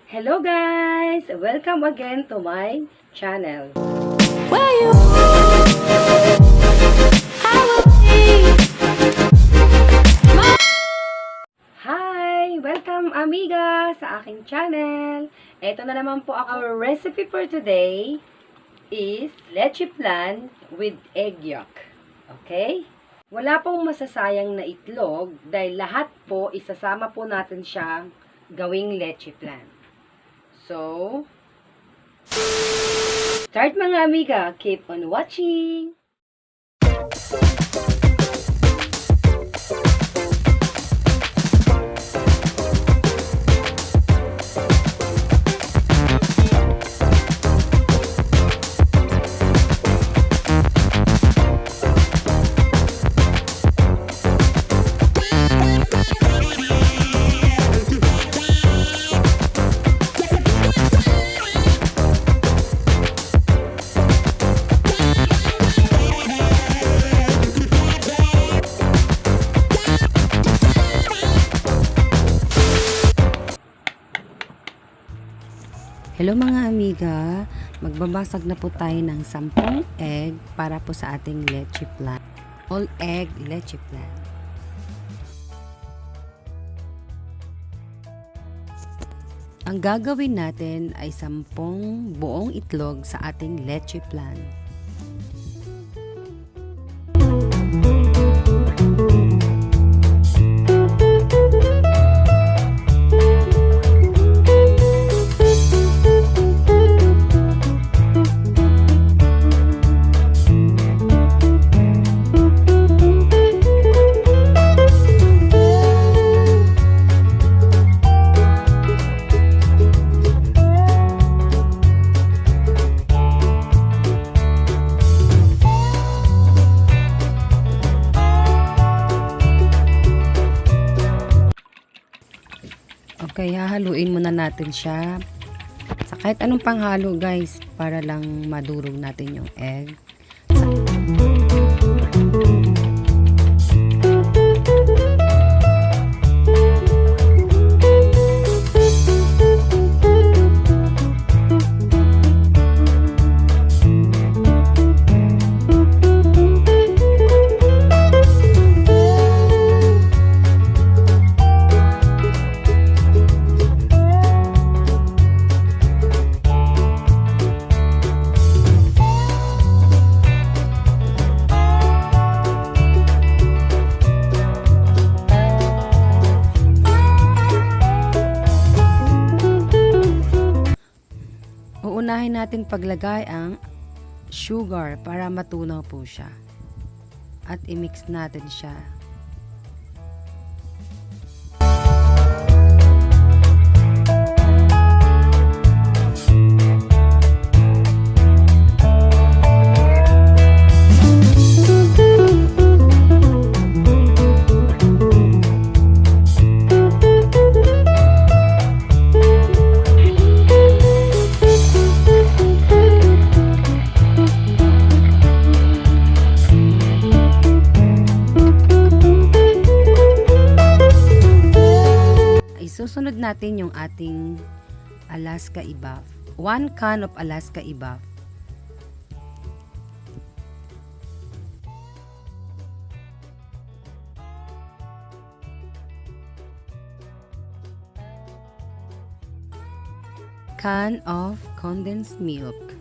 Hello guys! Welcome again to my channel. Where you are, I will be. Hi! Welcome Amiga sa aking channel. Ito na naman po our recipe for today is Leche Flan with egg yolk. Okay? Wala pong masasayang na itlog dahil lahat po isasama po natin siya gawing Leche Flan. So, start mga amiga. Keep on watching. Hello mga amiga, magbabasag na po tayo ng 10 egg para po sa ating leche flan. All egg leche flan. Ang gagawin natin ay 10 buong itlog sa ating leche flan. Kaya haluin muna natin siya sa kahit anong panghalo guys para lang madurog natin yung egg. Uunahin natin paglagay ang sugar para matunaw po siya. At i-mix natin siya. Susunod natin yung ating Alaska Evap. 1 can of Alaska Evap. Can of Condense Milk.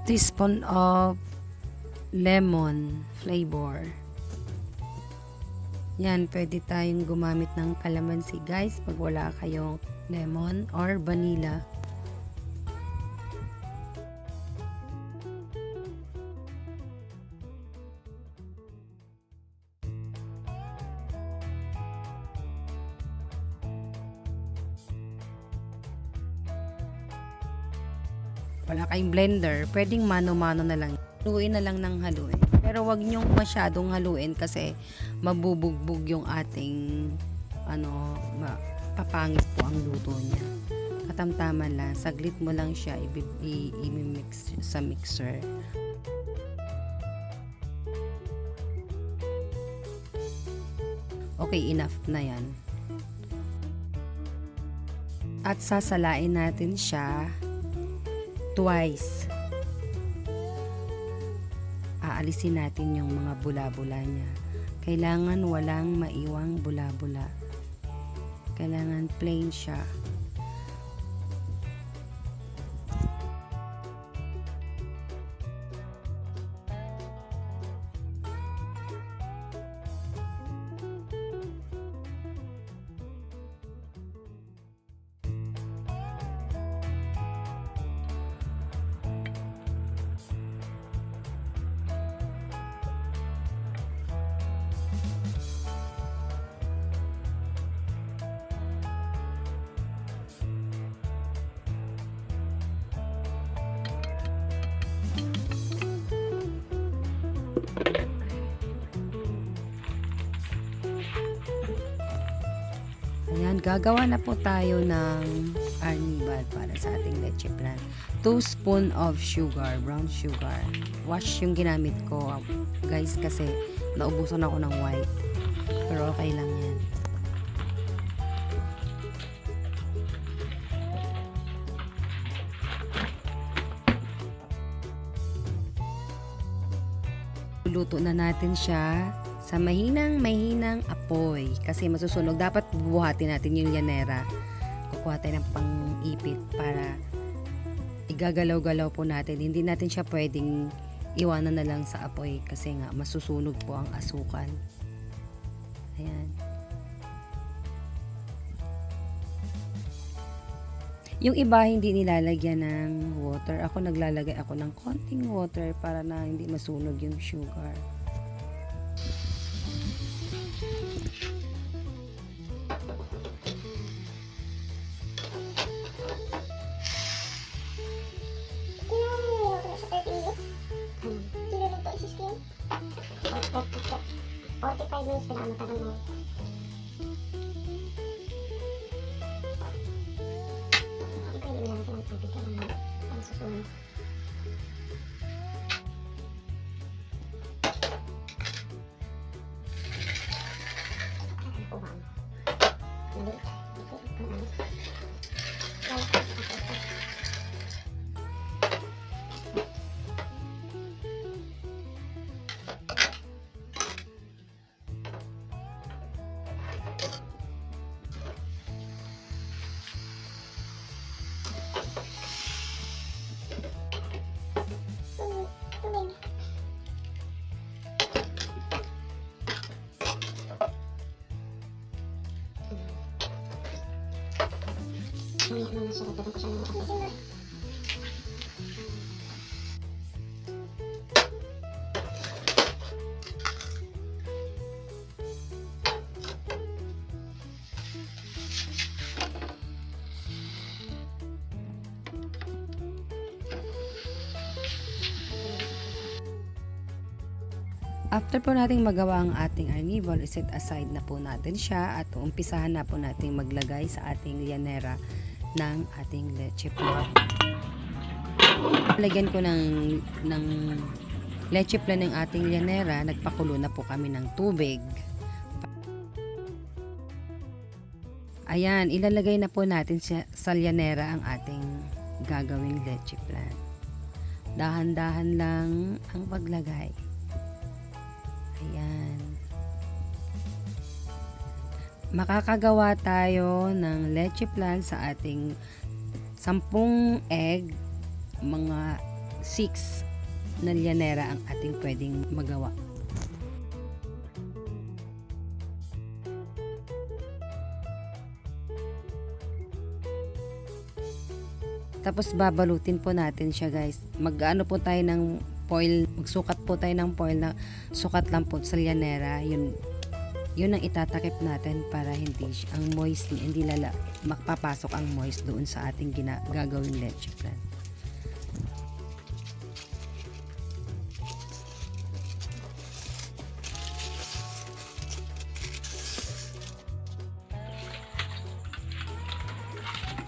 Teaspoon of lemon flavor. Yan, pwede tayong gumamit ng kalamansi guys pag wala kayong lemon or vanilla. Wala kayong blender, pwedeng mano-mano na lang. Haluin na lang ng haluin. Pero wag nyong masyadong haluin kasi mabubugbog yung ating papangit po ang luto niya. Katamtaman lang, saglit mo lang siya i-mix sa mixer. Okay, enough na yan. At sasalain natin siya twice. Aalisin natin yung mga bula-bula niya. Kailangan walang maiwang bula-bula. Kailangan plain siya. Ayan, gagawa na po tayo ng arnibal para sa ating leche flan. 2 spoon of sugar, brown sugar. Wash yung ginamit ko, guys, kasi naubusan ako ng white. Pero okay lang yan. Luto na natin siya sa mahinang apoy kasi masusunog. Dapat bubuhatin natin yung Llanera. Kukuha tayo ng pang-ipit para igagalaw-galaw po natin. Hindi natin siya pwedeng iwanan na lang sa apoy kasi nga masusunog po ang asukal. Ayan. Yung iba hindi nilalagyan ng water. Ako naglalagay ako ng konting water para na hindi masunog yung sugar. After po nating magawa ang ating arnibal, iset aside na po natin siya at umpisahan na po nating maglagay sa ating Llanera ng ating leche flan. Lagyan ko ng leche flan ng ating Llanera. Nagpakulo na po kami ng tubig. Ayan, ilalagay na po natin sa Llanera ang ating gagawing leche flan. Dahan-dahan lang ang paglagay. Ayan. Makakagawa tayo ng leche flan sa ating 10 egg, mga 6 na Llanera ang ating pwedeng magawa. Tapos babalutin po natin siya guys. Mag-ano po tayo ng foil, magsukat po tayo ng foil na sukat lang po sa Llanera. Yun ang itatakip natin para ang moist, hindi makpapasok ang moist doon sa ating gagawing leche flan.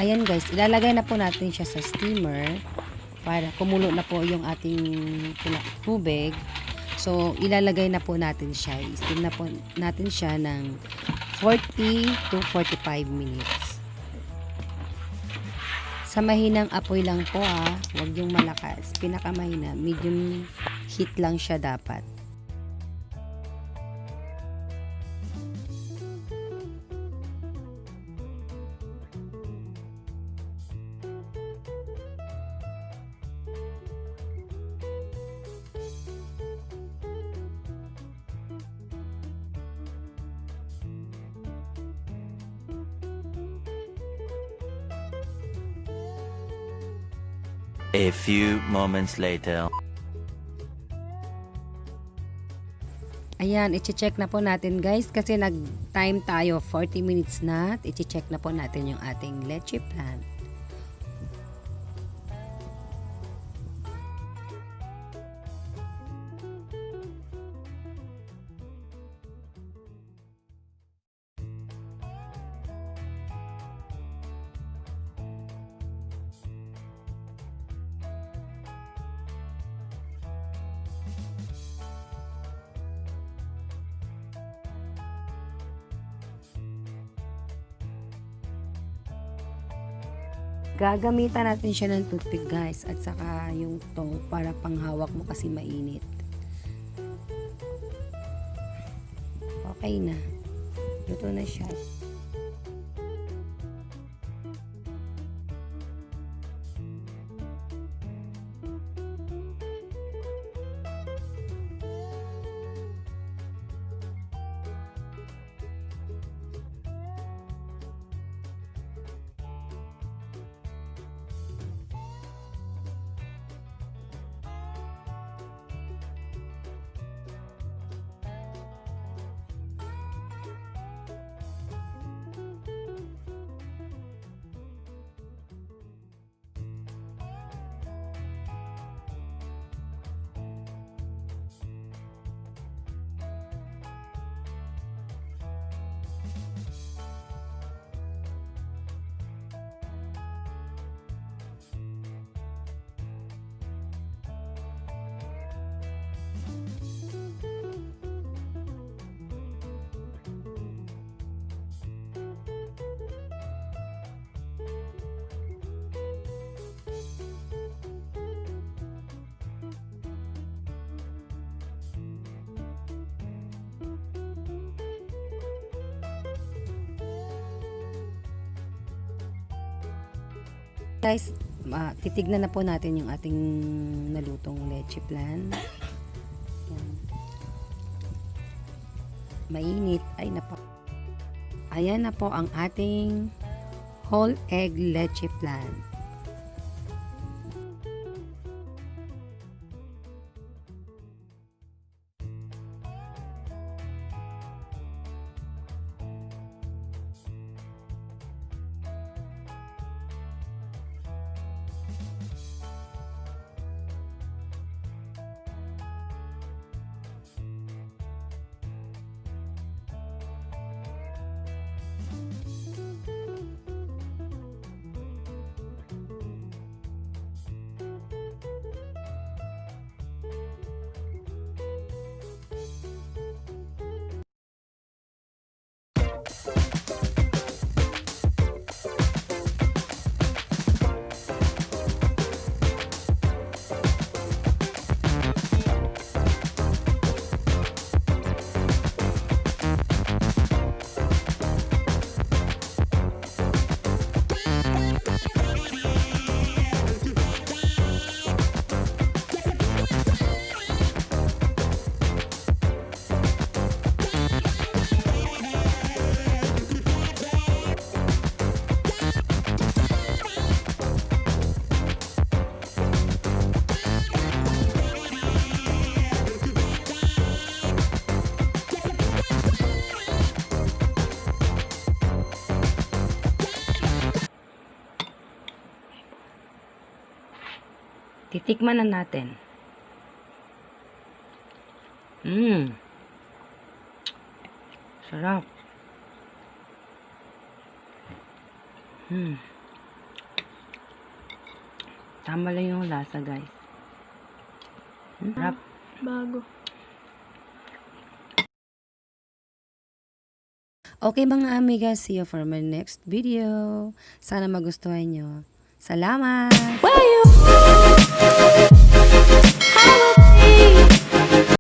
Ayan guys, ilalagay na po natin siya sa steamer para kumulo na po yung ating tubig. So, ilalagay na po natin siya. I-steam na po natin siya ng 40 to 45 minutes. Sa mahinang apoy lang po huwag yung malakas. Pinakamahina, medium heat lang siya dapat. A few moments later. Ayan, i-check na po natin guys kasi nag-time tayo 40 minutes na. I-check na po natin yung ating leche flan. Gagamitan natin siya ng toothpick guys at saka yung tong para panghawak mo kasi mainit. Okay na. Luto na siya. Guys, titignan na po natin yung ating nalutong leche flan. Mainit. Ay nako. Ayan na po ang ating whole egg leche flan. Titikman na natin. Sarap. Tama lang yung lasa, guys. Sarap. Bago. Okay mga amiga, see you for my next video. Sana magustuhan nyo. Salamat! Where you I will be.